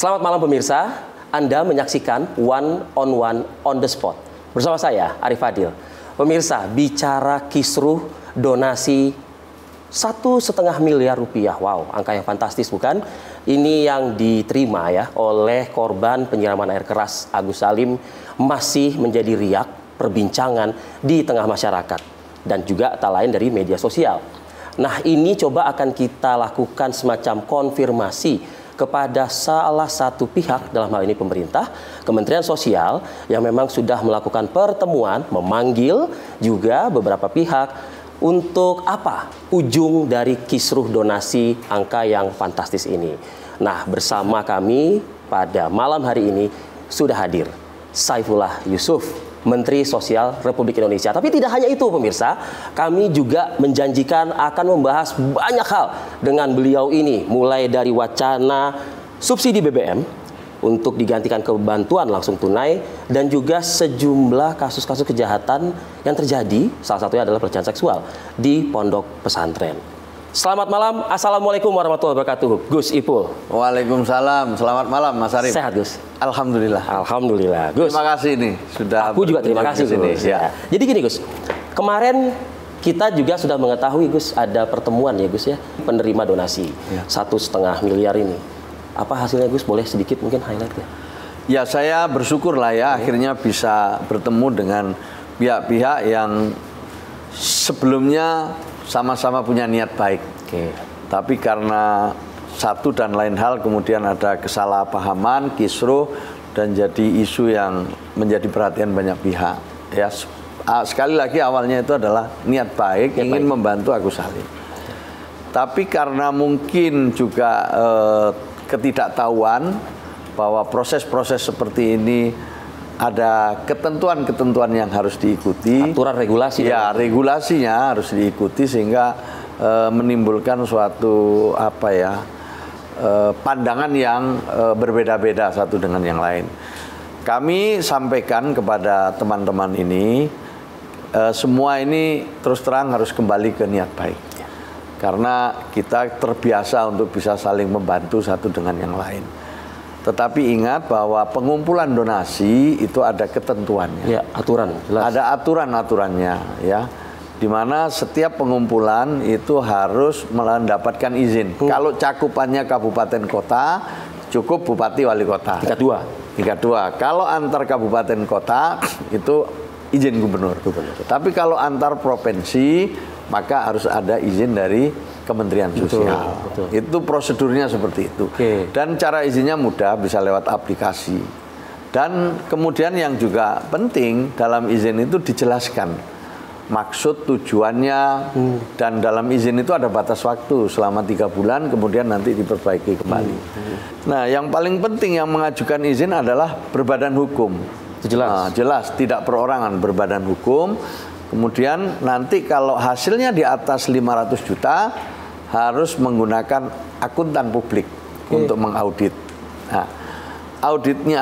Selamat malam pemirsa, Anda menyaksikan One on the Spot. Bersama saya, Arif Fadil. Pemirsa, bicara kisruh donasi 1,5 miliar rupiah. Wow, angka yang fantastis bukan? Ini yang diterima ya oleh korban penyiraman air keras Agus Salim masih menjadi riak perbincangan di tengah masyarakat. Dan juga tak lain dari media sosial. Nah, ini coba akan kita lakukan semacam konfirmasi kepada salah satu pihak, dalam hal ini pemerintah, Kementerian Sosial, yang memang sudah melakukan pertemuan, memanggil juga beberapa pihak untuk apa ujung dari kisruh donasi angka yang fantastis ini. Nah, bersama kami pada malam hari ini sudah hadir Saifullah Yusuf, Menteri Sosial Republik Indonesia. Tapi tidak hanya itu pemirsa, kami juga menjanjikan akan membahas banyak hal dengan beliau ini. Mulai dari wacana subsidi BBM untuk digantikan ke bantuan langsung tunai. Dan juga sejumlah kasus-kasus kejahatan yang terjadi, salah satunya adalah pelecehan seksual di pondok pesantren. Selamat malam, Assalamualaikum warahmatullahi wabarakatuh, Gus Ipul. Waalaikumsalam, selamat malam Mas Arif. Sehat Gus? Alhamdulillah. Alhamdulillah, Gus. Terima kasih nih sudah. Aku juga terima kasih Gus. Ya. Jadi gini Gus, kemarin kita juga sudah mengetahui Gus ada pertemuan ya Gus ya, penerima donasi 1,5 miliar ini. Apa hasilnya Gus? Boleh sedikit mungkin highlight ya? Ya, saya bersyukur lah ya akhirnya bisa bertemu dengan pihak-pihak yang sebelumnya sama-sama punya niat baik. Tapi karena satu dan lain hal kemudian ada kesalahpahaman, kisruh, dan jadi isu yang menjadi perhatian banyak pihak. Ya, sekali lagi awalnya itu adalah niat baik, ingin membantu Agus Salim. Tapi karena mungkin juga ketidaktahuan bahwa proses-proses seperti ini ada ketentuan-ketentuan yang harus diikuti. Aturan regulasi. Ya, regulasinya harus diikuti sehingga menimbulkan suatu pandangan yang berbeda-beda satu dengan yang lain. Kami sampaikan kepada teman-teman ini, semua ini terus terang harus kembali ke niat baik. Karena kita terbiasa untuk bisa saling membantu satu dengan yang lain. Tetapi ingat bahwa pengumpulan donasi itu ada ketentuannya. Ya, aturan. Jelas. Ada aturan-aturannya ya. Di mana setiap pengumpulan itu harus mendapatkan izin. Kalau cakupannya kabupaten kota, cukup bupati wali kota. Tingkat 2. Kalau antar kabupaten kota itu izin gubernur. Tapi kalau antar provinsi maka harus ada izin dari Kementerian Sosial. Betul. Itu prosedurnya seperti itu. Dan cara izinnya mudah, bisa lewat aplikasi. Dan kemudian yang juga penting dalam izin itu dijelaskan maksud, tujuannya, dan dalam izin itu ada batas waktu selama 3 bulan, kemudian nanti diperbaiki kembali. Nah, yang paling penting yang mengajukan izin adalah berbadan hukum. Jelas. Jelas, tidak perorangan, berbadan hukum. Kemudian nanti kalau hasilnya di atas 500 juta harus menggunakan akuntan publik untuk mengaudit. Nah,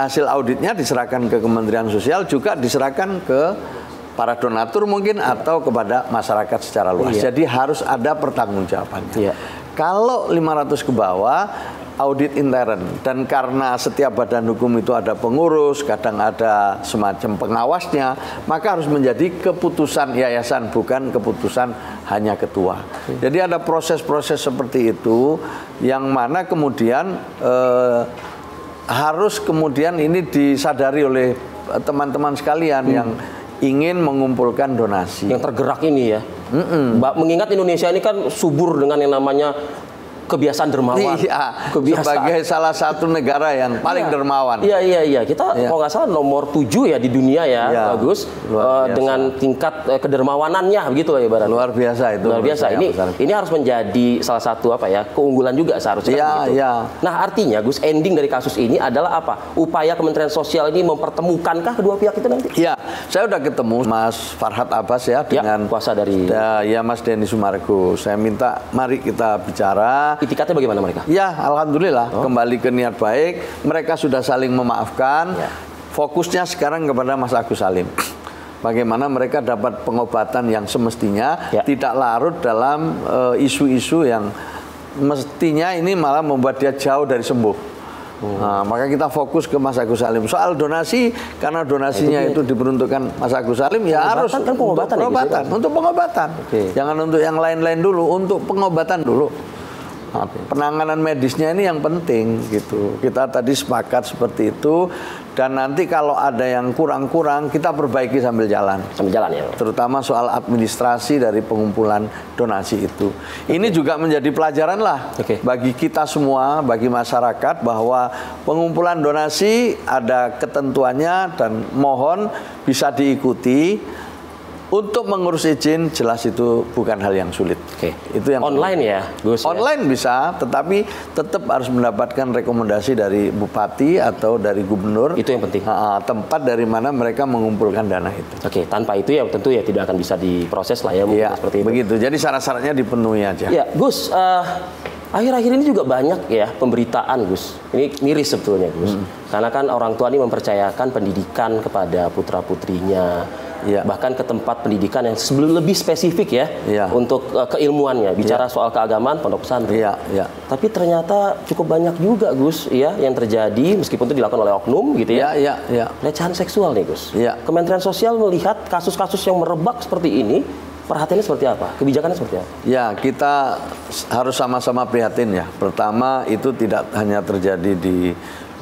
hasil auditnya diserahkan ke Kementerian Sosial, juga diserahkan ke para donatur mungkin atau kepada masyarakat secara luas. Jadi harus ada pertanggungjawabannya. Kalau 500 ke bawah, audit intern. Dan karena setiap badan hukum itu ada pengurus, kadang ada semacam pengawasnya, maka harus menjadi keputusan yayasan, bukan keputusan hanya ketua. Jadi ada proses-proses seperti itu, yang mana kemudian harus kemudian ini disadari oleh teman-teman sekalian yang ingin mengumpulkan donasi. Yang tergerak ini ya. Mengingat Indonesia ini kan subur dengan yang namanya kebiasaan dermawan. Sebagai salah satu negara yang paling dermawan. Iya. Kita kalau nggak salah nomor 7 ya di dunia ya, bagus. Dengan tingkat kedermawanannya begitu ya ibarat. Luar biasa itu. Luar biasa. Ini harus menjadi salah satu keunggulan juga seharusnya. Nah, artinya Gus, ending dari kasus ini adalah apa? Upaya Kementerian Sosial ini mempertemukankah kedua pihak itu nanti? Iya, saya udah ketemu Mas Farhad Abbas ya dengan kuasa dari Mas Denny Sumargo. Saya minta mari kita bicara. Itikatnya bagaimana mereka? Ya, alhamdulillah kembali ke niat baik. Mereka sudah saling memaafkan. Fokusnya sekarang kepada Mas Agus Salim. Bagaimana mereka dapat pengobatan yang semestinya, tidak larut dalam isu-isu yang mestinya ini malah membuat dia jauh dari sembuh. Nah, maka kita fokus ke Mas Agus Salim. Soal donasi, karena donasinya itu diperuntukkan Mas Agus Salim, ya harus kan pengobatan, untuk pengobatan. Jangan untuk yang lain-lain dulu, untuk pengobatan dulu. Nah, penanganan medisnya ini yang penting gitu. Kita tadi sepakat seperti itu, dan nanti kalau ada yang kurang-kurang kita perbaiki sambil jalan. Sambil jalan ya. Terutama soal administrasi dari pengumpulan donasi itu. Ini juga menjadi pelajaran lah bagi kita semua, bagi masyarakat, bahwa pengumpulan donasi ada ketentuannya dan mohon bisa diikuti. Untuk mengurus izin jelas itu bukan hal yang sulit. Itu yang online ya, Gus. Online bisa, tetapi tetap harus mendapatkan rekomendasi dari bupati atau dari gubernur. Itu yang penting. Tempat dari mana mereka mengumpulkan dana itu. Tanpa itu ya tentu ya tidak akan bisa diproses lah ya, seperti itu. Begitu. Jadi syarat-syaratnya dipenuhi aja. Ya, Gus. Akhir-akhir ini juga banyak ya pemberitaan, Gus. Ini miris sebetulnya, Gus. Karena kan orang tua ini mempercayakan pendidikan kepada putra-putrinya. Bahkan ke tempat pendidikan yang lebih spesifik ya, untuk keilmuannya. Bicara soal keagamaan, pondok pesantren. Tapi ternyata cukup banyak juga, Gus, ya, yang terjadi meskipun itu dilakukan oleh oknum gitu ya. Pelecehan seksual nih, Gus. Kementerian Sosial melihat kasus-kasus yang merebak seperti ini, perhatiannya seperti apa? Kebijakannya seperti apa? Ya, kita harus sama-sama prihatin ya. Pertama, itu tidak hanya terjadi di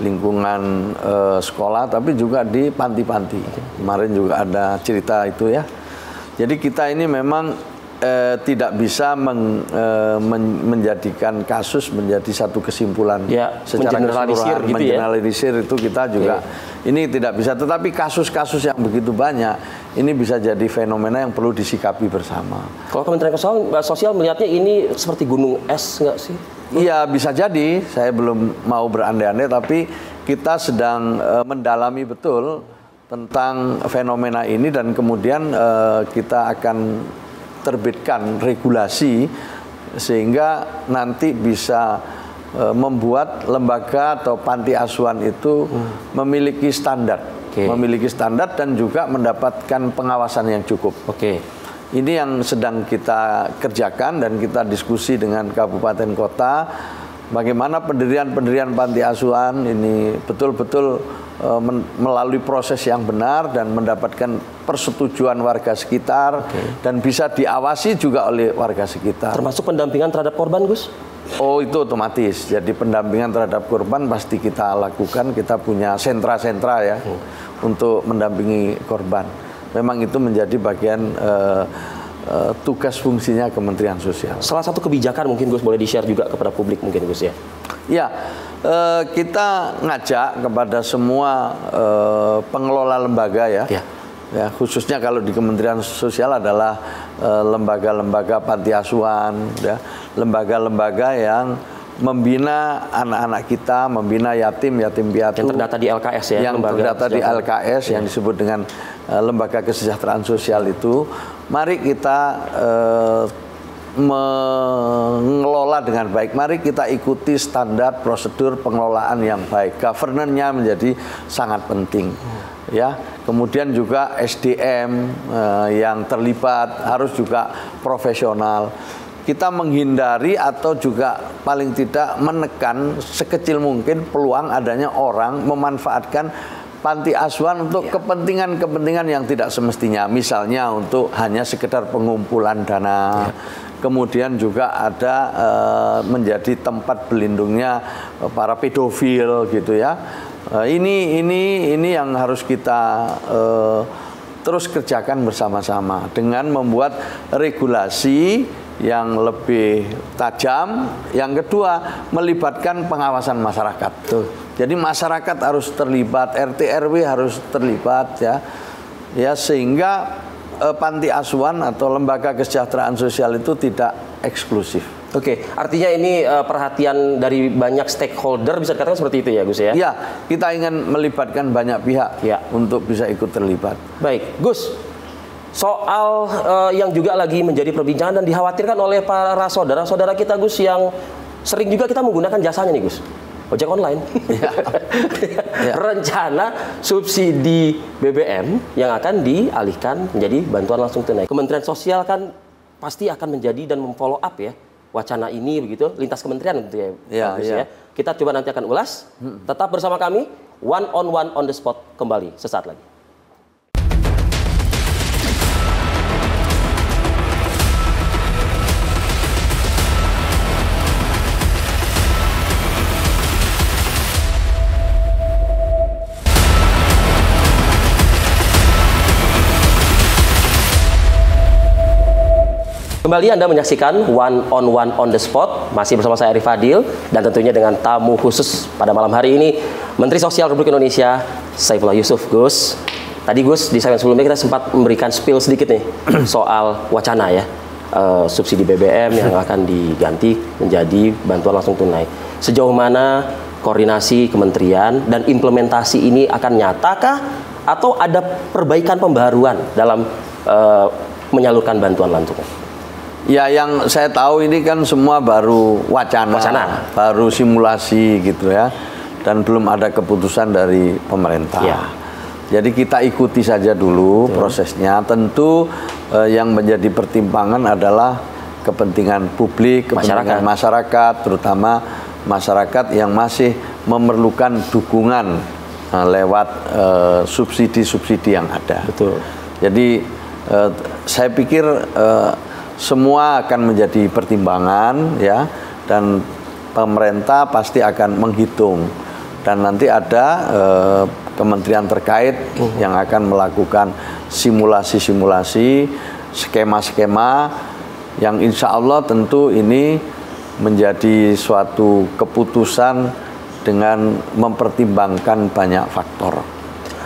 lingkungan sekolah, tapi juga di panti-panti. Kemarin juga ada cerita itu ya. Jadi kita ini memang tidak bisa menjadikan kasus menjadi satu kesimpulan secara keseluruhan, gitu mengeneralisir itu kita juga ini tidak bisa. Tetapi kasus-kasus yang begitu banyak ini bisa jadi fenomena yang perlu disikapi bersama. Kalau Kementerian Sosial melihatnya ini seperti gunung es nggak sih? Iya, bisa jadi. Saya belum mau berandai-andai, tapi kita sedang mendalami betul tentang fenomena ini, dan kemudian kita akan terbitkan regulasi sehingga nanti bisa membuat lembaga atau panti asuhan itu memiliki standar, dan juga mendapatkan pengawasan yang cukup. Ini yang sedang kita kerjakan, dan kita diskusi dengan kabupaten kota bagaimana pendirian panti asuhan ini betul-betul melalui proses yang benar dan mendapatkan persetujuan warga sekitar, dan bisa diawasi juga oleh warga sekitar. Termasuk pendampingan terhadap korban, Gus? Oh, itu otomatis. Jadi pendampingan terhadap korban pasti kita lakukan. Kita punya sentra-sentra ya untuk mendampingi korban. Memang itu menjadi bagian tugas fungsinya Kementerian Sosial. Salah satu kebijakan mungkin Gus boleh di-share juga kepada publik mungkin, Gus ya. Ya, kita ngajak kepada semua pengelola lembaga ya, khususnya kalau di Kementerian Sosial adalah lembaga-lembaga panti asuhan, ya, lembaga-lembaga yang membina anak-anak kita, membina yatim piatu. Yang terdata di LKS ya? Yang terdata di LKS, yang disebut dengan Lembaga Kesejahteraan Sosial itu. Mari kita mengelola dengan baik. Mari kita ikuti standar prosedur pengelolaan yang baik. Governance-nya menjadi sangat penting. Ya, kemudian juga SDM yang terlibat harus juga profesional. Kita menghindari atau juga paling tidak menekan sekecil mungkin peluang adanya orang memanfaatkan panti asuhan untuk kepentingan-kepentingan yang tidak semestinya. Misalnya untuk hanya sekedar pengumpulan dana. Kemudian juga ada menjadi tempat berlindungnya para pedofil gitu ya. Ini yang harus kita terus kerjakan bersama-sama dengan membuat regulasi yang lebih tajam. Yang kedua, melibatkan pengawasan masyarakat. Jadi masyarakat harus terlibat, RT RW harus terlibat ya sehingga panti asuhan atau lembaga kesejahteraan sosial itu tidak eksklusif. Artinya ini perhatian dari banyak stakeholder, bisa dikatakan seperti itu ya, Gus ya? Ya, kita ingin melibatkan banyak pihak untuk bisa ikut terlibat. Baik, Gus. Soal yang juga lagi menjadi perbincangan dan dikhawatirkan oleh para saudara-saudara kita, Gus, yang sering juga kita menggunakan jasanya nih, Gus. Ojek online. Rencana subsidi BBM yang akan dialihkan menjadi bantuan langsung tunai. Kementerian Sosial kan pasti akan menjadi dan memfollow up ya wacana ini begitu, lintas kementerian tentu ya. Iya, Gus, iya. ya. Kita coba nanti akan ulas. Tetap bersama kami, One on the Spot kembali sesaat lagi. Kembali Anda menyaksikan One on the Spot, masih bersama saya Arif Fadil, dan tentunya dengan tamu khusus pada malam hari ini, Menteri Sosial Republik Indonesia, Saifullah Yusuf. Gus, tadi Gus, di segmen sebelumnya kita sempat memberikan spill sedikit nih, soal wacana ya, subsidi BBM yang akan diganti menjadi bantuan langsung tunai. Sejauh mana koordinasi kementerian dan implementasi ini akan nyatakah, atau ada perbaikan pembaruan dalam menyalurkan bantuan langsung? Ya, yang saya tahu ini kan semua baru wacana, baru simulasi gitu ya, dan belum ada keputusan dari pemerintah. Ya. Jadi kita ikuti saja dulu prosesnya. Tentu yang menjadi pertimbangan adalah kepentingan publik, kepentingan masyarakat, terutama masyarakat yang masih memerlukan dukungan lewat subsidi-subsidi yang ada. Betul. Jadi saya pikir semua akan menjadi pertimbangan ya, dan pemerintah pasti akan menghitung, dan nanti ada kementerian terkait yang akan melakukan simulasi-simulasi, skema-skema yang insya Allah tentu ini menjadi suatu keputusan dengan mempertimbangkan banyak faktor.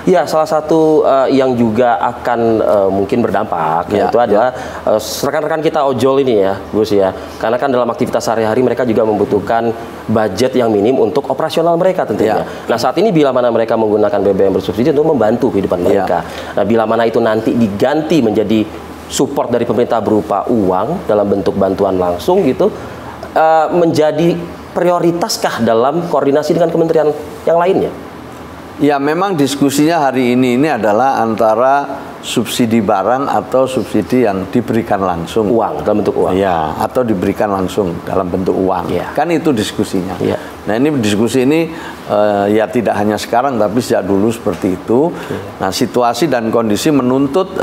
Ya, salah satu yang juga akan mungkin berdampak yaitu adalah rekan-rekan kita ojol ini ya, Gus ya. Karena kan dalam aktivitas sehari-hari mereka juga membutuhkan budget yang minim untuk operasional mereka tentunya. Nah, saat ini bila mana mereka menggunakan BBM bersubsidi untuk membantu kehidupan mereka. Nah, bila mana itu nanti diganti menjadi support dari pemerintah berupa uang dalam bentuk bantuan langsung gitu, menjadi prioritaskah dalam koordinasi dengan kementerian yang lainnya? Ya, memang diskusinya hari ini adalah antara subsidi barang atau subsidi yang diberikan langsung. Uang, dalam bentuk uang. Ya, atau diberikan langsung dalam bentuk uang. Ya. Kan itu diskusinya. Ya. Nah, ini diskusi ini ya tidak hanya sekarang, tapi sejak dulu seperti itu. Ya. Nah, situasi dan kondisi menuntut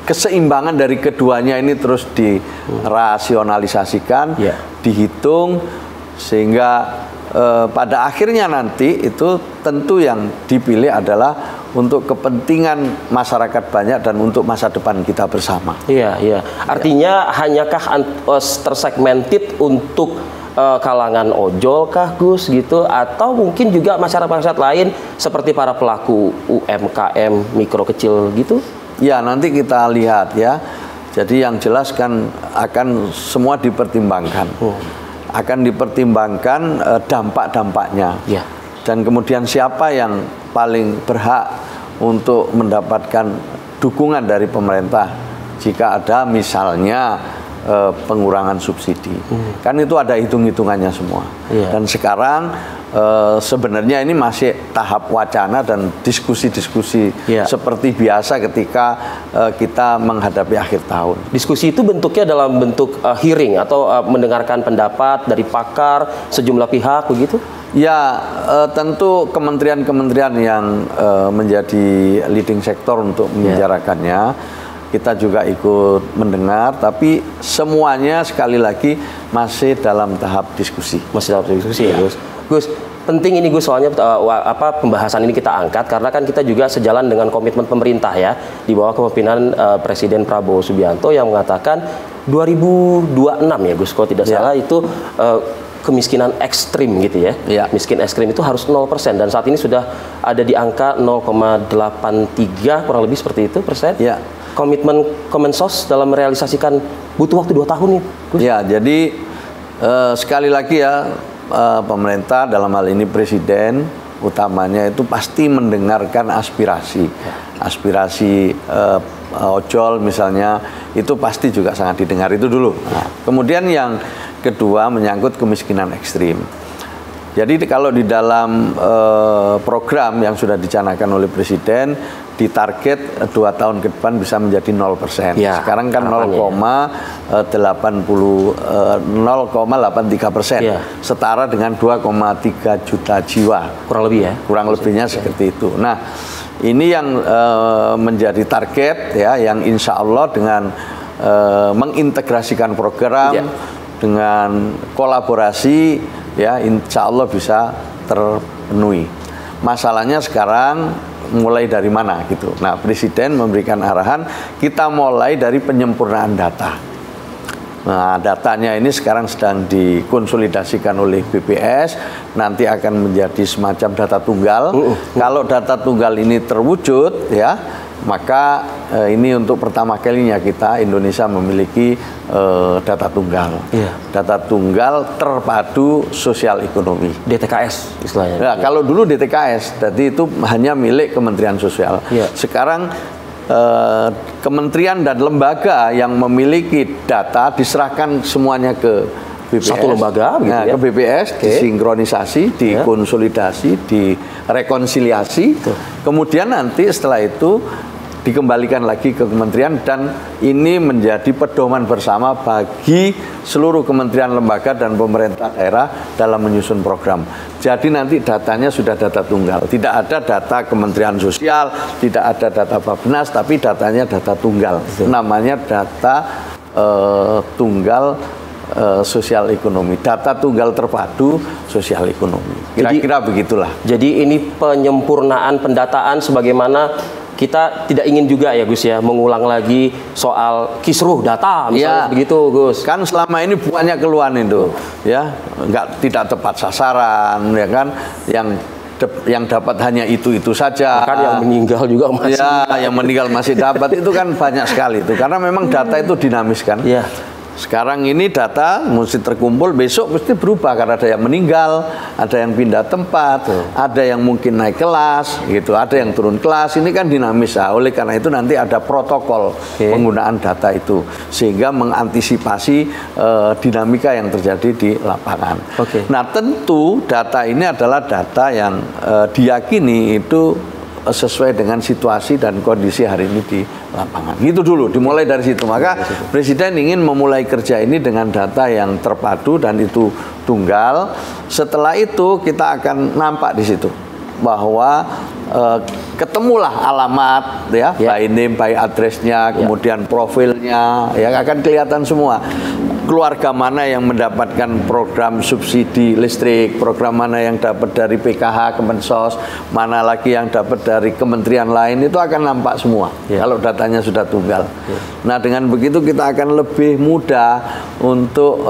keseimbangan dari keduanya ini terus dirasionalisasikan, dihitung, sehingga pada akhirnya nanti itu tentu yang dipilih adalah untuk kepentingan masyarakat banyak dan untuk masa depan kita bersama. Iya, iya. Artinya hanyakah tersegmented untuk kalangan ojol kah, Gus, gitu, atau mungkin juga masyarakat lain seperti para pelaku UMKM mikro kecil gitu? Ya, nanti kita lihat ya. Jadi yang jelas kan akan semua dipertimbangkan. Akan dipertimbangkan dampak-dampaknya, dan kemudian siapa yang paling berhak untuk mendapatkan dukungan dari pemerintah jika ada misalnya pengurangan subsidi. Kan itu ada hitung-hitungannya semua. Dan sekarang sebenarnya ini masih tahap wacana dan diskusi-diskusi seperti biasa ketika kita menghadapi akhir tahun. Diskusi itu bentuknya dalam bentuk hearing atau mendengarkan pendapat dari pakar sejumlah pihak begitu? Ya, tentu kementerian-kementerian yang menjadi leading sektor untuk membicarakannya, kita juga ikut mendengar, tapi semuanya sekali lagi masih dalam tahap diskusi. Masih dalam diskusi ya, Gus. Gus, penting ini Gus, soalnya pembahasan ini kita angkat karena kan kita juga sejalan dengan komitmen pemerintah ya, di bawah kepemimpinan Presiden Prabowo Subianto yang mengatakan 2026 ya Gus, kalau tidak salah itu kemiskinan ekstrim gitu ya. Miskin ekstrim itu harus 0%, dan saat ini sudah ada di angka 0,83 kurang lebih seperti itu persen. Komitmen Kemensos dalam merealisasikan butuh waktu 2 tahun nih, Gus. Ya, jadi sekali lagi ya, pemerintah dalam hal ini Presiden utamanya itu pasti mendengarkan aspirasi. Aspirasi ojol misalnya itu pasti juga sangat didengar, itu dulu. Kemudian yang kedua menyangkut kemiskinan ekstrim. Jadi kalau di dalam program yang sudah dicanangkan oleh Presiden, ditarget 2 tahun ke depan bisa menjadi 0%. Ya, sekarang kan 0,83%, ya. setara dengan 2,3 juta jiwa. Kurang lebih ya? Kurang lebihnya seperti itu. Nah, ini yang menjadi target ya, yang insya Allah dengan mengintegrasikan program, dengan kolaborasi, ya insya Allah bisa terpenuhi. Masalahnya sekarang mulai dari mana gitu. Nah, Presiden memberikan arahan kita mulai dari penyempurnaan data. Nah, datanya ini sekarang sedang dikonsolidasikan oleh BPS, nanti akan menjadi semacam data tunggal. Kalau data tunggal ini terwujud, ya, maka ini untuk pertama kalinya kita Indonesia memiliki data tunggal. Data tunggal terpadu sosial ekonomi. DTKS istilahnya. Nah, kalau dulu DTKS, jadi itu hanya milik Kementerian Sosial. Sekarang kementerian dan lembaga yang memiliki data diserahkan semuanya ke BPS. Satu lembaga gitu, nah, ya? ke BPS, disinkronisasi, dikonsolidasi, direkonsiliasi. Kemudian nanti setelah itu dikembalikan lagi ke kementerian, dan ini menjadi pedoman bersama bagi seluruh kementerian, lembaga, dan pemerintah daerah dalam menyusun program. Jadi nanti datanya sudah data tunggal, tidak ada data Kementerian Sosial, tidak ada data Bappenas, tapi datanya data tunggal. Namanya data tunggal sosial ekonomi, data tunggal terpadu sosial ekonomi. Kira-kira begitulah. Jadi ini penyempurnaan pendataan sebagaimana kita tidak ingin juga ya Gus ya mengulang lagi soal kisruh data misalnya begitu Gus. Kan selama ini banyak keluhan itu ya, tidak tepat sasaran ya kan, yang dapat hanya itu saja. Kan yang meninggal juga masih. Ya, yang meninggal masih dapat itu kan banyak sekali itu, karena memang data itu dinamis kan. Sekarang ini data mesti terkumpul, besok pasti berubah karena ada yang meninggal, ada yang pindah tempat, ada yang mungkin naik kelas, gitu, ada yang turun kelas. Ini kan dinamis. Oleh karena itu nanti ada protokol penggunaan data itu sehingga mengantisipasi dinamika yang terjadi di lapangan. Nah, tentu data ini adalah data yang diyakini itu sesuai dengan situasi dan kondisi hari ini di lapangan. Gitu dulu, dimulai dari situ. Maka Presiden ingin memulai kerja ini dengan data yang terpadu dan itu tunggal. Setelah itu kita akan nampak di situ bahwa ketemulah alamat ya, by name, by address-nya, kemudian profilnya, ya akan kelihatan semua. Keluarga mana yang mendapatkan program subsidi listrik, program mana yang dapat dari PKH, Kemensos, mana lagi yang dapat dari kementerian lain, itu akan nampak semua kalau datanya sudah tunggal. Nah, dengan begitu kita akan lebih mudah untuk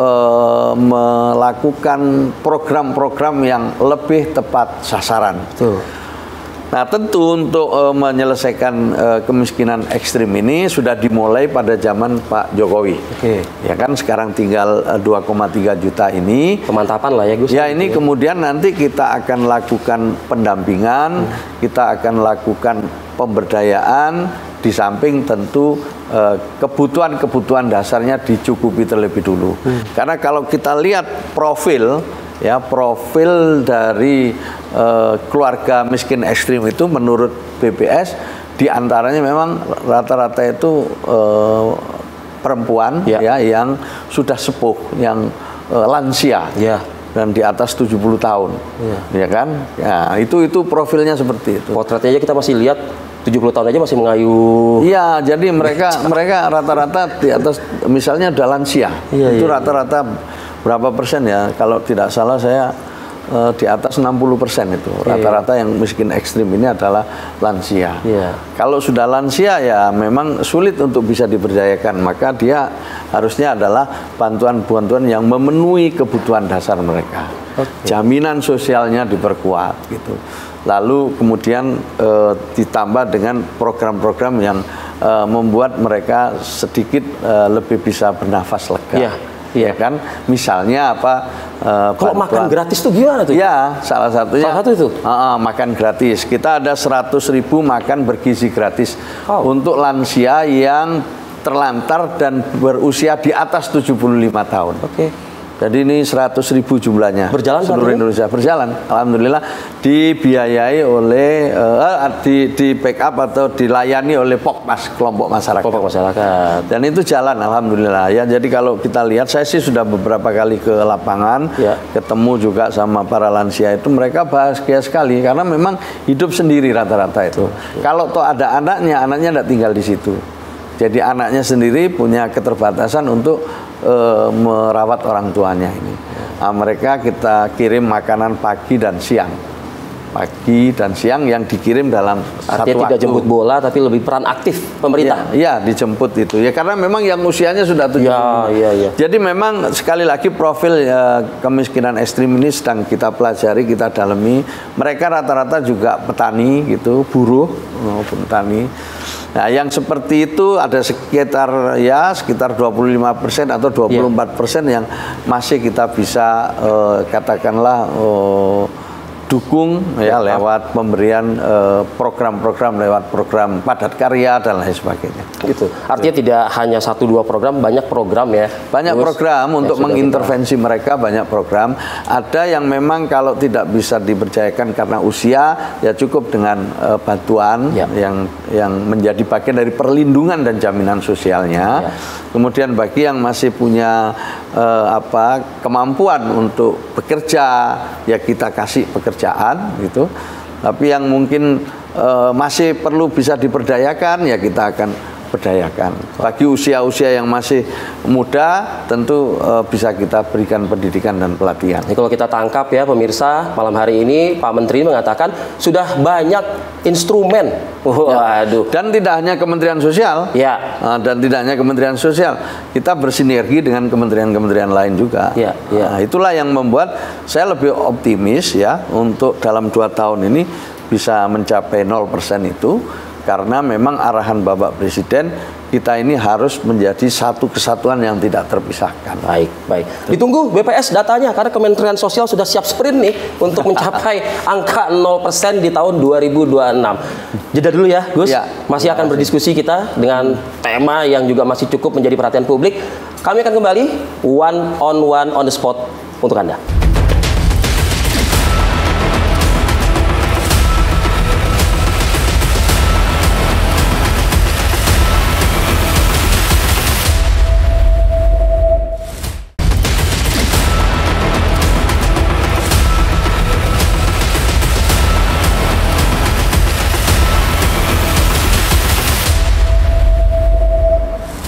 melakukan program-program yang lebih tepat sasaran. Nah, tentu untuk menyelesaikan kemiskinan ekstrim ini sudah dimulai pada zaman Pak Jokowi. Ya kan, sekarang tinggal 2,3 juta ini. Pemantapan lah ya Gus. Ya, ini kemudian nanti kita akan lakukan pendampingan, kita akan lakukan pemberdayaan, di samping tentu kebutuhan-kebutuhan dasarnya dicukupi terlebih dulu. Karena kalau kita lihat profil dari keluarga miskin ekstrim itu menurut BPS diantaranya memang rata-rata itu perempuan yang sudah sepuh, yang lansia dan di atas 70 tahun, ya kan? Ya, itu profilnya seperti itu. Potretnya aja kita masih lihat 70 tahun aja masih mengayuh. Iya, jadi mereka rata-rata di atas, misalnya udah lansia. Itu rata-rata berapa persen ya? Kalau tidak salah saya di atas 60% itu. Rata-rata yang miskin ekstrim ini adalah lansia. Kalau sudah lansia ya memang sulit untuk bisa diberdayakan. Maka dia harusnya adalah bantuan-bantuan yang memenuhi kebutuhan dasar mereka. Jaminan sosialnya diperkuat gitu. Lalu kemudian ditambah dengan program-program yang membuat mereka sedikit lebih bisa bernafas lega. Iya kan, misalnya apa? Kalau makan gratis tuh gimana tuh? Ya, salah satunya. Salah satu itu. Makan gratis. Kita ada 100.000 makan bergizi gratis untuk lansia yang terlantar dan berusia di atas 75 tahun. Jadi ini 100.000 jumlahnya. Berjalan seluruh Indonesia. Berjalan. Alhamdulillah dibiayai oleh di backup atau dilayani oleh POKMAS, kelompok masyarakat. Kelompok masyarakat. Dan itu jalan alhamdulillah ya. Jadi kalau kita lihat, saya sih sudah beberapa kali ke lapangan, ketemu juga sama para lansia itu, mereka bahagia sekali karena memang hidup sendiri rata-rata itu. Kalau toh ada anaknya tidak tinggal di situ. Jadi anaknya sendiri punya keterbatasan untuk merawat orang tuanya ini. Nah, mereka kita kirim makanan pagi dan siang. Pagi dan siang yang dikirim dalam satu waktu. Tidak jemput bola, tapi lebih peran aktif pemerintah. Iya, dijemput itu. Ya karena memang yang usianya sudah 70. Iya. Jadi memang sekali lagi profil kemiskinan ekstrim ini sedang kita pelajari, kita dalami. Mereka rata-rata juga petani gitu, buruh, petani. Nah, yang seperti itu ada sekitar 25% atau 24% yang masih kita bisa katakanlah dukung ya lewat pemberian program-program, lewat program padat karya dan lain sebagainya. Gitu. Artinya tidak hanya 1-2 program, banyak program ya. Banyak program untuk mengintervensi mereka, banyak program. Ada yang memang kalau tidak bisa diberdayakan karena usia, ya cukup dengan bantuan yang menjadi bagian dari perlindungan dan jaminan sosialnya. Kemudian bagi yang masih punya kemampuan untuk bekerja, ya kita kasih pekerjaan gitu. Tapi yang mungkin masih perlu bisa diberdayakan, ya kita akan berdayakan. Bagi usia-usia yang masih muda, tentu bisa kita berikan pendidikan dan pelatihan. Jadi kalau kita tangkap ya pemirsa, malam hari ini Pak Menteri mengatakan sudah banyak instrumen. Waduh. Dan tidak hanya Kementerian Sosial. Dan tidak hanya Kementerian Sosial. Kita bersinergi dengan kementerian-kementerian lain juga. Nah, itulah yang membuat saya lebih optimis ya untuk dalam 2 tahun ini bisa mencapai 0% itu. Karena memang arahan Bapak Presiden, kita ini harus menjadi satu kesatuan yang tidak terpisahkan. Baik. Ditunggu BPS datanya, karena Kementerian Sosial sudah siap sprint nih untuk mencapai angka 0% di tahun 2026. Jeda dulu ya, Gus. Masih akan berdiskusi kita dengan tema yang juga masih cukup menjadi perhatian publik. Kami akan kembali one on the spot untuk Anda.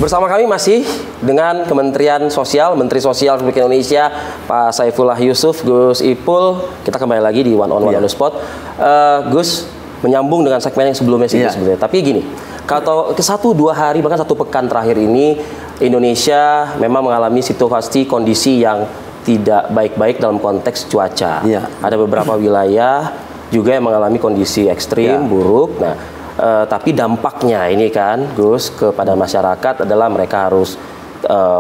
Bersama kami masih dengan Kementerian Sosial, Menteri Sosial Republik Indonesia, Pak Saifullah Yusuf, Gus Ipul. Kita kembali lagi di One on the Spot. Gus, menyambung dengan segmen yang sebelumnya sih sebenarnya. Tapi gini, kalau ke 1-2 hari, bahkan 1 pekan terakhir ini, Indonesia memang mengalami situasi kondisi yang tidak baik-baik dalam konteks cuaca. Ada beberapa wilayah juga yang mengalami kondisi ekstrim, buruk. Nah, tapi dampaknya ini kan, Gus, kepada masyarakat adalah mereka harus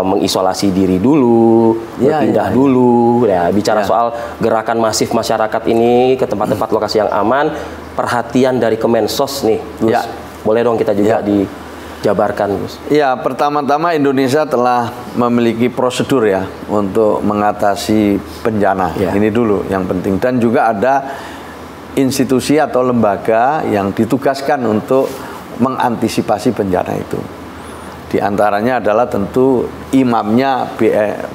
mengisolasi diri dulu, berpindah dulu. Ya, bicara soal gerakan masif masyarakat ini ke tempat-tempat lokasi yang aman, perhatian dari Kemensos nih, Gus. Boleh dong kita juga dijabarkan, Gus. Ya, pertama-tama Indonesia telah memiliki prosedur ya untuk mengatasi bencana. Ini dulu yang penting. Dan juga ada institusi atau lembaga yang ditugaskan untuk mengantisipasi bencana itu. Di antaranya adalah tentu imamnya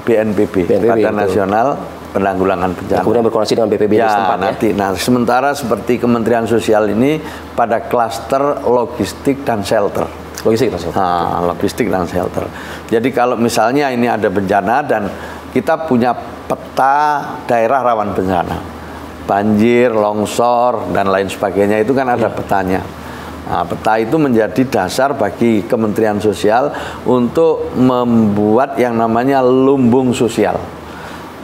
BNPB, Badan Nasional Penanggulangan Bencana. Kemudian berkoordinasi dengan BPBD setempat nanti. Nah, sementara seperti Kementerian Sosial ini pada klaster logistik dan shelter. Logistik dan shelter. Jadi kalau misalnya ini ada bencana dan kita punya peta daerah rawan bencana, banjir, longsor, dan lain sebagainya, itu kan ada petanya. Nah, peta itu menjadi dasar bagi Kementerian Sosial untuk membuat yang namanya lumbung sosial.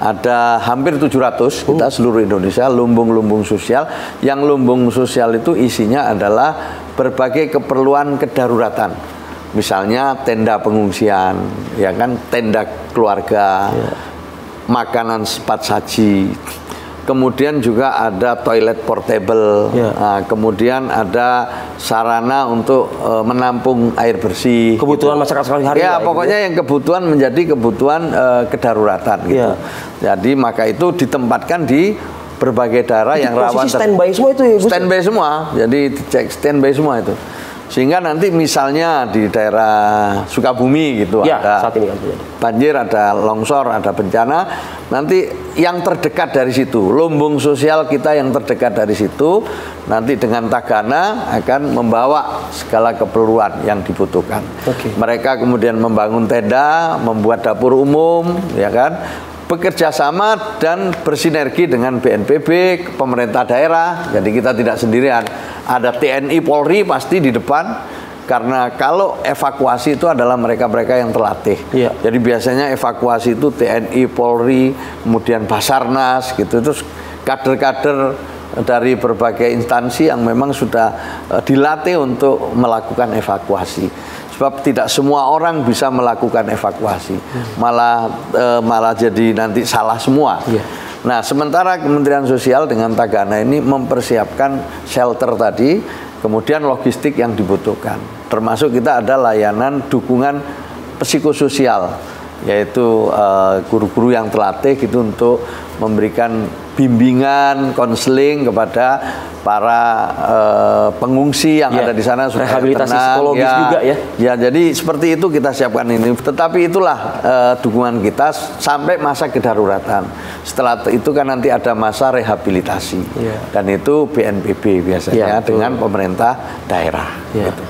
Ada hampir 700 kita seluruh Indonesia lumbung-lumbung sosial. Yang lumbung sosial itu isinya adalah berbagai keperluan kedaruratan. Misalnya tenda pengungsian, ya kan, tenda keluarga, makanan cepat saji, kemudian juga ada toilet portable, kemudian ada sarana untuk menampung air bersih. Kebutuhan masyarakat sehari-hari. Ya, pokoknya yang kebutuhan menjadi kebutuhan kedaruratan gitu. Jadi maka itu ditempatkan di berbagai daerah yang rawan. Standby semua itu ya, Gus? Standby semua, jadi dicek standby semua itu. Sehingga nanti misalnya di daerah Sukabumi gitu ada saat ini kan banjir, ada longsor, ada bencana, nanti yang terdekat dari situ, lumbung sosial kita yang terdekat dari situ, nanti dengan Tagana akan membawa segala keperluan yang dibutuhkan. Mereka kemudian membangun tenda, membuat dapur umum, ya kan, bekerja sama dan bersinergi dengan BNPB, pemerintah daerah. Jadi kita tidak sendirian. Ada TNI, Polri pasti di depan, karena kalau evakuasi itu adalah mereka-mereka yang terlatih. Jadi biasanya evakuasi itu TNI, Polri, kemudian Basarnas gitu. Terus kader-kader dari berbagai instansi yang memang sudah dilatih untuk melakukan evakuasi. Sebab tidak semua orang bisa melakukan evakuasi, malah jadi nanti salah semua. Nah, sementara Kementerian Sosial dengan Tagana ini mempersiapkan shelter tadi, kemudian logistik yang dibutuhkan. Termasuk kita ada layanan dukungan psikososial, yaitu guru-guru yang terlatih gitu untuk memberikan bimbingan, konseling kepada para pengungsi yang ada di sana supaya rehabilitasi tenang, psikologis juga ya. Ya, jadi seperti itu kita siapkan ini. Tetapi itulah dukungan kita sampai masa kedaruratan. Setelah itu kan nanti ada masa rehabilitasi. Dan itu BNPB biasanya dengan pemerintah daerah. Gitu.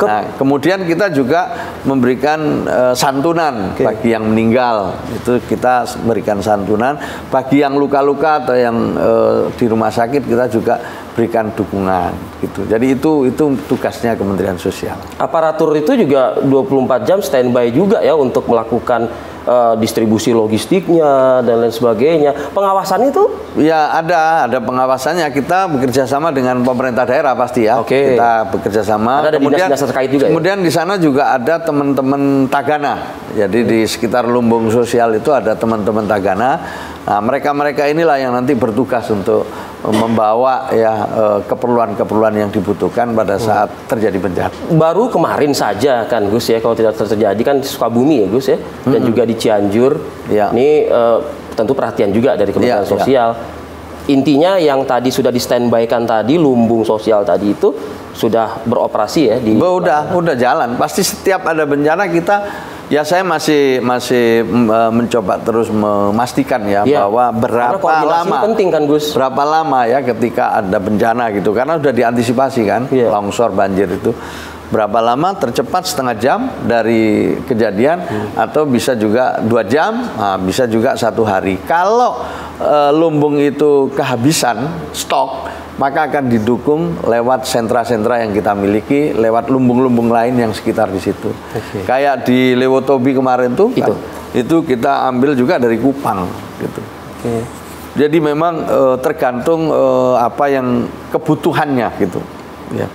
Nah, kemudian kita juga memberikan santunan bagi yang meninggal. Itu kita berikan santunan. Bagi yang luka-luka atau yang di rumah sakit kita juga berikan dukungan gitu. Jadi itu tugasnya Kementerian Sosial. Aparatur itu juga 24 jam standby juga ya untuk melakukan distribusi logistiknya dan lain sebagainya. Pengawasan itu? Ya ada pengawasannya. Kita bekerja sama dengan pemerintah daerah pasti ya. Kita bekerja sama. Ada dinas-dinas terkait juga. Kemudian di sana juga ada teman-teman Tagana. Jadi di sekitar lumbung sosial itu ada teman-teman Tagana. Nah, mereka inilah yang nanti bertugas untuk membawa ya keperluan-keperluan yang dibutuhkan pada saat terjadi bencana. Baru kemarin saja kan Gus ya, kalau tidak terjadi kan di Sukabumi ya Gus ya, dan juga di Cianjur. Ini tentu perhatian juga dari Kementerian Sosial. Intinya yang tadi sudah di standby-kan tadi, lumbung sosial tadi itu sudah beroperasi ya di. Udah jalan. Pasti setiap ada bencana kita. Ya saya masih mencoba terus memastikan ya bahwa berapa lama penting kan Gus, berapa lama ya ketika ada bencana gitu, karena sudah diantisipasi kan longsor, banjir itu berapa lama, tercepat setengah jam dari kejadian atau bisa juga 2 jam, bisa juga 1 hari. Kalau lumbung itu kehabisan stok, maka akan didukung lewat sentra-sentra yang kita miliki, lewat lumbung-lumbung lain yang sekitar di situ. Kayak di Lewotobi kemarin tuh, itu kita ambil juga dari Kupang, gitu. Jadi memang tergantung apa yang kebutuhannya, gitu. Ya,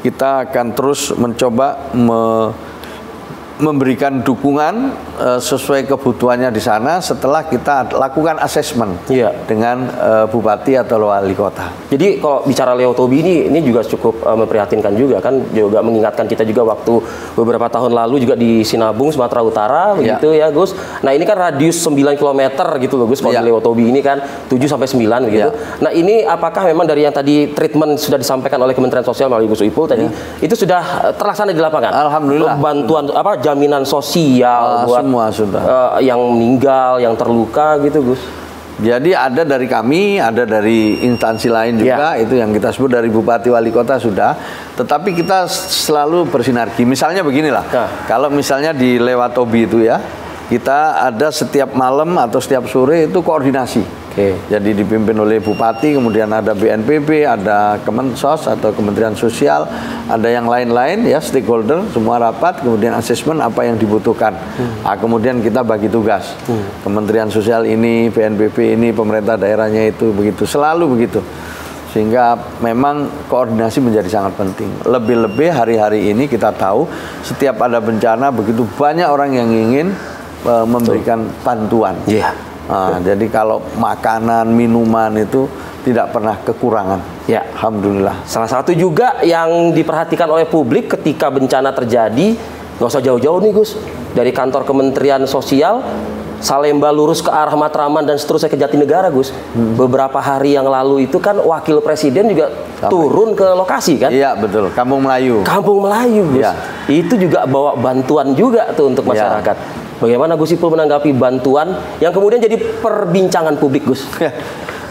kita akan terus mencoba memberikan dukungan sesuai kebutuhannya di sana setelah kita lakukan asesmen dengan bupati atau wali kota. Jadi kalau bicara Lewotobi ini juga cukup memprihatinkan juga kan, juga mengingatkan kita juga waktu beberapa tahun lalu juga di Sinabung, Sumatera Utara begitu ya Gus. Nah ini kan radius 9 km gitu loh Gus, kalau di Lewotobi ini kan 7 sampai 9 gitu. Nah ini apakah memang dari yang tadi treatment sudah disampaikan oleh Kementerian Sosial melalui Gus Ipul tadi itu sudah terlaksana di lapangan? Alhamdulillah. Bantuan jaminan sosial buat semua sudah. Yang meninggal, yang terluka gitu Gus. Jadi ada dari kami, ada dari instansi lain juga, itu yang kita sebut dari bupati wali kota sudah. Tetapi kita selalu bersinergi. Misalnya beginilah, kalau misalnya di Lewotobi itu ya, kita ada setiap malam atau setiap sore itu koordinasi. Jadi dipimpin oleh bupati, kemudian ada BNPB, ada Kemensos atau Kementerian Sosial, ada yang lain-lain ya, stakeholder, semua rapat, kemudian asesmen apa yang dibutuhkan. Kemudian kita bagi tugas. Kementerian Sosial ini, BNPB ini, pemerintah daerahnya itu begitu, selalu begitu. Sehingga memang koordinasi menjadi sangat penting. Lebih-lebih hari-hari ini kita tahu setiap ada bencana begitu banyak orang yang ingin memberikan bantuan. Nah, jadi kalau makanan, minuman itu tidak pernah kekurangan. Ya, alhamdulillah. Salah satu juga yang diperhatikan oleh publik ketika bencana terjadi, nggak usah jauh-jauh nih Gus, dari kantor Kementerian Sosial, Salemba lurus ke arah Matraman dan seterusnya ke Jatinegara, Gus. Beberapa hari yang lalu itu kan Wakil Presiden juga turun ke lokasi kan? Iya betul, Kampung Melayu. Kampung Melayu, Gus. Ya. Itu juga bawa bantuan juga tuh untuk masyarakat. Ya. Bagaimana Gus Ipul menanggapi bantuan yang kemudian jadi perbincangan publik, Gus?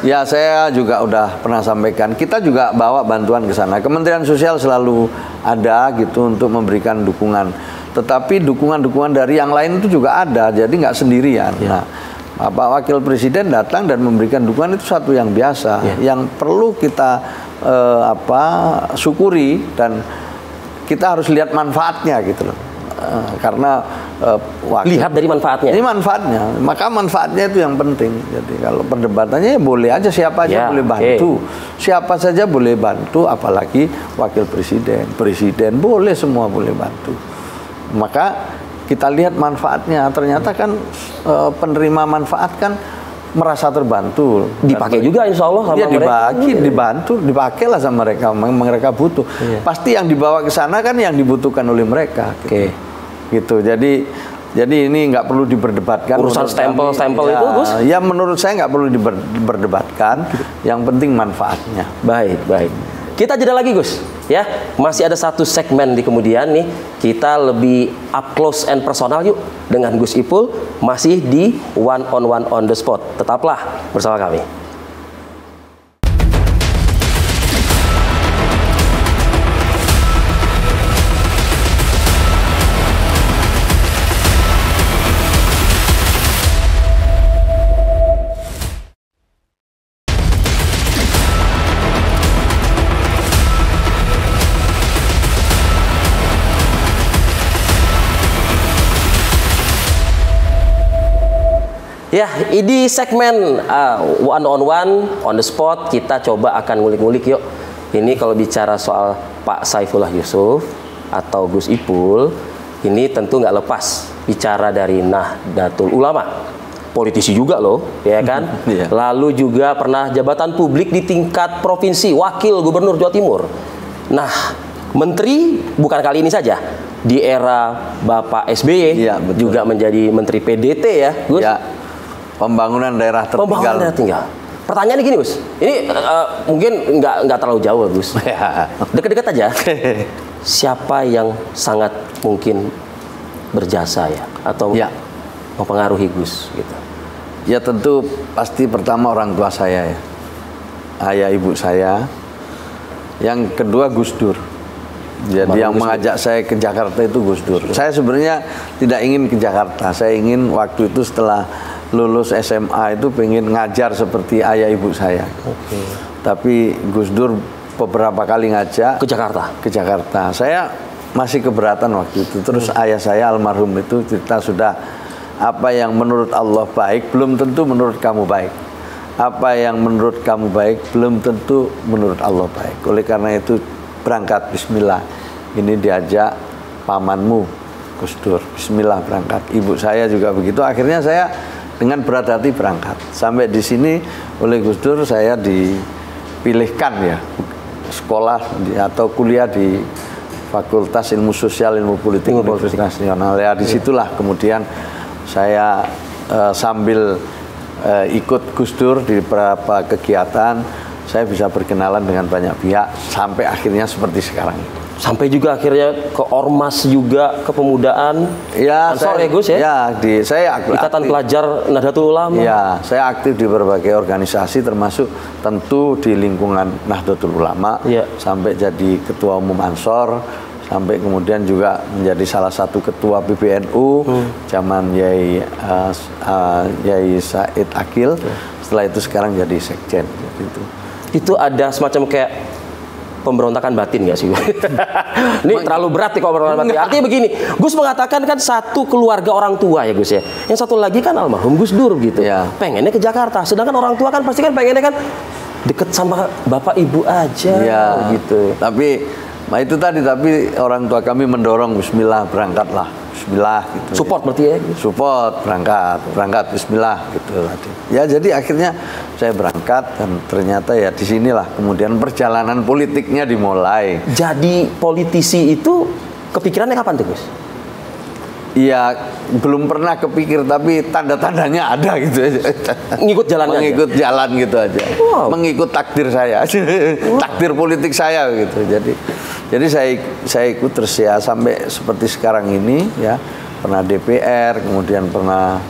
Ya, saya juga udah pernah sampaikan. Kita juga bawa bantuan ke sana. Kementerian Sosial selalu ada gitu untuk memberikan dukungan. Tetapi dukungan-dukungan dari yang lain itu juga ada, jadi nggak sendirian. Ya. Nah, Bapak Wakil Presiden datang dan memberikan dukungan itu satu yang biasa, yang perlu kita syukuri dan kita harus lihat manfaatnya gitu loh. Karena lihat dari manfaatnya. Ini manfaatnya, maka manfaatnya itu yang penting. Jadi kalau perdebatannya ya boleh aja siapa aja boleh bantu, siapa saja boleh bantu, apalagi Wakil Presiden, Presiden boleh, semua boleh bantu. Maka kita lihat manfaatnya, ternyata kan penerima manfaat kan merasa terbantu. Dipakai juga insya Allah sama mereka. Dibantu, dipakailah sama mereka, mereka butuh. Pasti yang dibawa ke sana kan yang dibutuhkan oleh mereka. Gitu. Gitu. Jadi ini nggak perlu diperdebatkan. Urusan stempel-stempel itu, Gus? Ya menurut saya nggak perlu diperdebatkan. Yang penting manfaatnya. Baik, baik. Kita jeda lagi, Gus. Ya, masih ada satu segmen di kemudian nih. Kita lebih up close and personal yuk dengan Gus Ipul, masih di One on the Spot. Tetaplah bersama kami. Ya, di segmen one on the spot kita coba akan ngulik-ngulik yuk. Ini kalau bicara soal Pak Saifullah Yusuf atau Gus Ipul, ini tentu nggak lepas bicara dari Nahdlatul Ulama. Politisi juga loh, ya kan? Lalu juga pernah jabatan publik di tingkat provinsi, wakil gubernur Jawa Timur. Nah, menteri bukan kali ini saja. Di era Bapak SBY juga menjadi menteri PDT ya, Gus. Ya. Pembangunan daerah tertinggal. Pembangunan daerah tertinggal. Pertanyaannya gini, Gus. Ini mungkin nggak terlalu jauh, Gus. Dekat-dekat aja. Siapa yang sangat mungkin berjasa ya atau mempengaruhi Gus gitu? Ya tentu pasti pertama orang tua saya ya. Ayah ibu saya. Yang kedua Gus Dur. Jadi yang mengajak saya ke Jakarta itu Gus Dur. Saya sebenarnya tidak ingin ke Jakarta. Saya ingin waktu itu setelah lulus SMA itu pengen ngajar seperti ayah ibu saya. Tapi Gus Dur beberapa kali ngajak ke Jakarta. Ke Jakarta. Saya masih keberatan waktu itu. Terus ayah saya almarhum itu cerita sudah, apa yang menurut Allah baik belum tentu menurut kamu baik. Apa yang menurut kamu baik belum tentu menurut Allah baik. Oleh karena itu berangkat, bismillah. Ini diajak pamanmu Gus Dur, bismillah berangkat. Ibu saya juga begitu. Akhirnya saya dengan berat hati berangkat. Sampai di sini oleh Gus Dur saya dipilihkan ya sekolah atau kuliah di Fakultas Ilmu Sosial Ilmu Politik Universitas Nasional. Ya disitulah kemudian saya sambil ikut Gus Dur di beberapa kegiatan, saya bisa berkenalan dengan banyak pihak sampai akhirnya seperti sekarang. Sampai juga akhirnya ke Ormas juga, kepemudaan. Ya, saya, Gus ya. Ya, saya Ikatan Pelajar Nahdlatul Ulama. Ya, saya aktif di berbagai organisasi termasuk tentu di lingkungan Nahdlatul Ulama. Sampai jadi ketua umum Ansor, sampai kemudian juga menjadi salah satu ketua PBNU zaman Yai Said Akil. Setelah itu sekarang jadi sekjen gitu. Itu ada semacam kayak pemberontakan batin nggak sih? Ini terlalu berat nih kalau pemberontakan batin. Artinya begini, Gus mengatakan kan satu keluarga orang tua ya Gus ya. Yang satu lagi kan almarhum Gus Dur gitu. Pengennya ke Jakarta. Sedangkan orang tua kan pasti kan pengennya kan deket sama bapak ibu aja gitu. Tapi itu tadi, tapi orang tua kami mendorong, bismillah berangkatlah. bismillah gitu. Support berarti ya? Support, berangkat bismillah gitu tadi. Ya jadi akhirnya saya berangkat dan ternyata ya disinilah kemudian perjalanan politiknya dimulai. Jadi politisi itu kepikirannya kapan tuh Gus? Iya, belum pernah kepikir tapi tanda-tandanya ada gitu aja. Ngikut jalannya Mengikut aja? jalan gitu aja. Wow. Mengikut takdir saya. Takdir politik saya gitu. Jadi saya ikut terus ya sampai seperti sekarang ini ya. Pernah DPR, kemudian pernah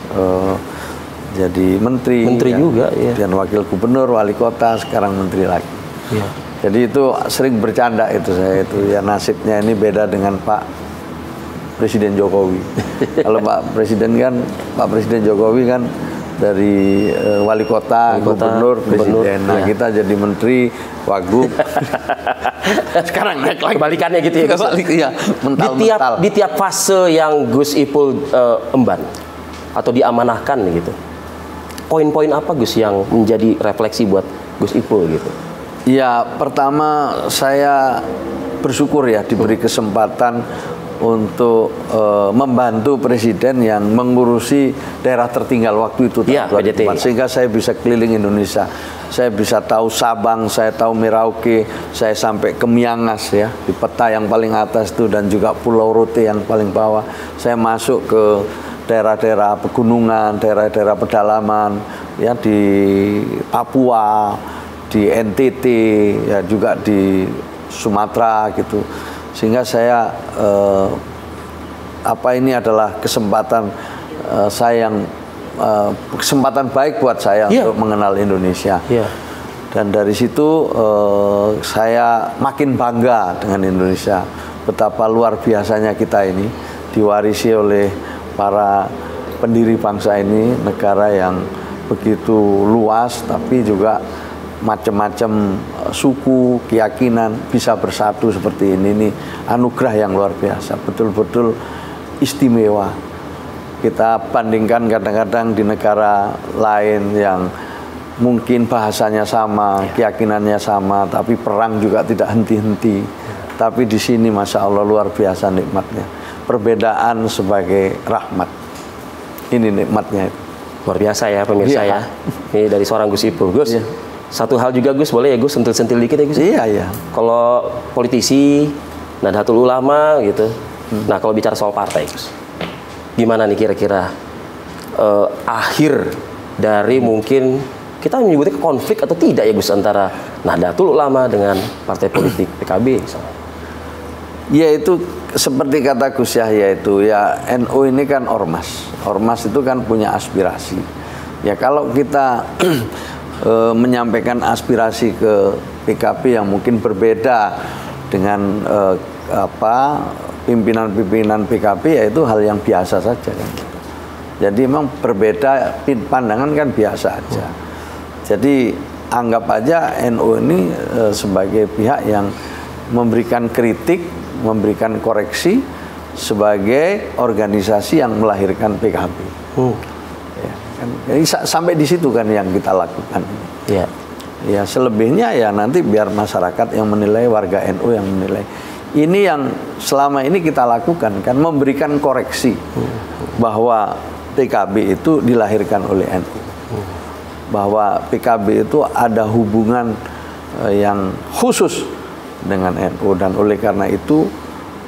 jadi menteri ya. Juga ya. Dan wakil gubernur, wali kota, sekarang menteri lagi. Ya. Jadi itu sering bercanda itu saya itu ya, nasibnya ini beda dengan Pak Presiden Jokowi. Kalau Pak Presiden Jokowi kan dari wali kota, gubernur, presiden. Nah, kita jadi menteri, wagub. Sekarang naik lagi. Kebalikannya gitu ya Gus? Iya, mental-mental. Di tiap fase yang Gus Ipul emban atau diamanahkan gitu, poin-poin apa Gus yang menjadi refleksi buat Gus Ipul gitu? Ya, pertama saya bersyukur ya diberi kesempatan untuk membantu presiden yang mengurusi daerah tertinggal waktu itu ya, sehingga saya bisa keliling Indonesia, saya bisa tahu Sabang, saya tahu Merauke, saya sampai ke Miangas ya di peta yang paling atas itu dan juga Pulau Rote yang paling bawah. Saya masuk ke daerah-daerah pegunungan, daerah-daerah pedalaman ya di Papua, di NTT ya juga di Sumatera gitu. Sehingga saya ini adalah kesempatan saya yang kesempatan baik buat saya untuk mengenal Indonesia. Dan dari situ saya makin bangga dengan Indonesia. Betapa luar biasanya kita ini diwarisi oleh para pendiri bangsa ini, negara yang begitu luas tapi juga macam-macam suku, keyakinan bisa bersatu seperti ini anugerah yang luar biasa, betul-betul istimewa. Kita bandingkan kadang-kadang di negara lain yang mungkin bahasanya sama, keyakinannya sama, tapi perang juga tidak henti-henti. Tapi di sini Masya Allah luar biasa nikmatnya. Perbedaan sebagai rahmat. Ini nikmatnya itu. Luar biasa ya pemirsa ya. Ini dari seorang Gus Ipul. Gus, satu hal juga Gus, boleh ya Gus sentil-sentil dikit ya Gus? Iya. Kalau politisi, Nahdlatul Ulama gitu. Nah kalau bicara soal partai Gus, gimana nih kira-kira akhir dari mungkin kita menyebutnya konflik atau tidak ya Gus antara Nahdlatul Ulama dengan partai politik PKB misalnya? Ya itu seperti kata Gus Yahya itu ya, NU ini kan ormas. Ormas itu kan punya aspirasi. Ya kalau kita menyampaikan aspirasi ke PKB yang mungkin berbeda dengan pimpinan-pimpinan PKB, ya itu hal yang biasa saja kan. Jadi memang berbeda pandangan kan biasa aja. Jadi anggap aja NU ini sebagai pihak yang memberikan kritik, memberikan koreksi sebagai organisasi yang melahirkan PKB. Ya, kan? Jadi sampai di situ kan yang kita lakukan. Ya selebihnya ya nanti biar masyarakat yang menilai, warga NU yang menilai. Ini yang selama ini kita lakukan kan, memberikan koreksi bahwa PKB itu dilahirkan oleh NU, bahwa PKB itu ada hubungan yang khusus dengan NU, dan oleh karena itu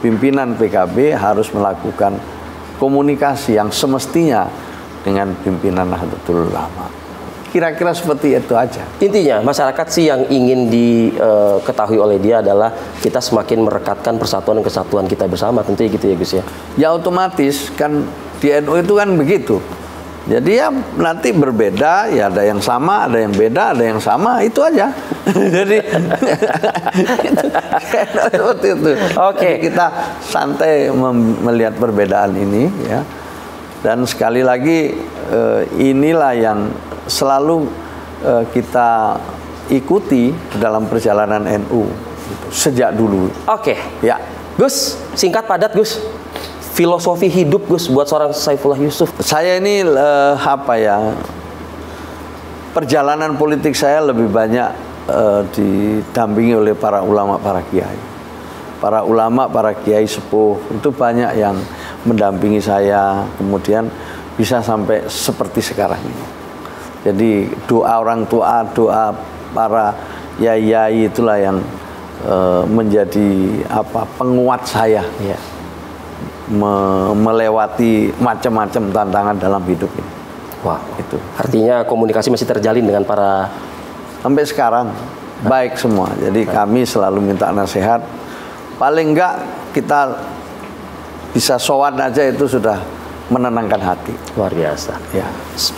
pimpinan PKB harus melakukan komunikasi yang semestinya dengan pimpinan Nahdlatul Ulama. Kira-kira seperti itu aja. Intinya masyarakat sih yang ingin diketahui oleh dia adalah kita semakin merekatkan persatuan dan kesatuan kita bersama, tentunya gitu ya Gus ya. Ya otomatis kan di NU itu kan begitu. Jadi ya nanti berbeda, ya ada yang sama, ada yang beda, ada yang sama, itu aja. Jadi seperti itu. Oke. Kita santai melihat perbedaan ini ya. Dan sekali lagi inilah yang selalu kita ikuti dalam perjalanan NU gitu, sejak dulu. Oke. Ya. Gus, singkat padat Gus. Filosofi hidup Gus buat seorang Saifullah Yusuf. Saya ini perjalanan politik saya lebih banyak didampingi oleh para ulama, para kiai. Para ulama, para kiai sepuh itu banyak yang mendampingi saya, kemudian bisa sampai seperti sekarang ini. Jadi doa orang tua, doa para yai itulah yang menjadi penguat saya melewati macam-macam tantangan dalam hidup ini. Wah, itu artinya komunikasi masih terjalin dengan para sampai sekarang baik semua. Jadi kami selalu minta nasihat. Paling enggak kita bisa sowan aja itu sudah menenangkan hati. Luar biasa. Ya.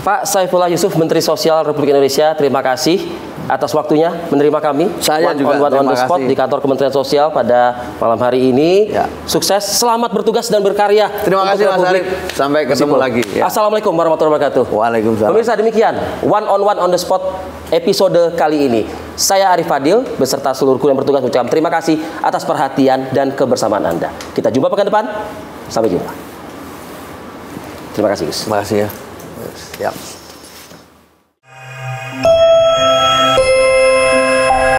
Pak Saifullah Yusuf, Menteri Sosial Republik Indonesia, terima kasih atas waktunya menerima kami. Saya juga on the spot di kantor Kementerian Sosial pada malam hari ini. Ya. Sukses, selamat bertugas dan berkarya. Terima kasih Mas Arif. Sampai ketemu lagi. Ya. Assalamualaikum warahmatullahi wabarakatuh. Waalaikumsalam. Pemirsa, demikian one on the spot episode kali ini. Saya Arif Fadil beserta seluruh kru yang bertugas mengucapkan terima kasih atas perhatian dan kebersamaan Anda. Kita jumpa pekan depan. Sampai jumpa. Terima kasih, Gus. Terima kasih ya. Siap.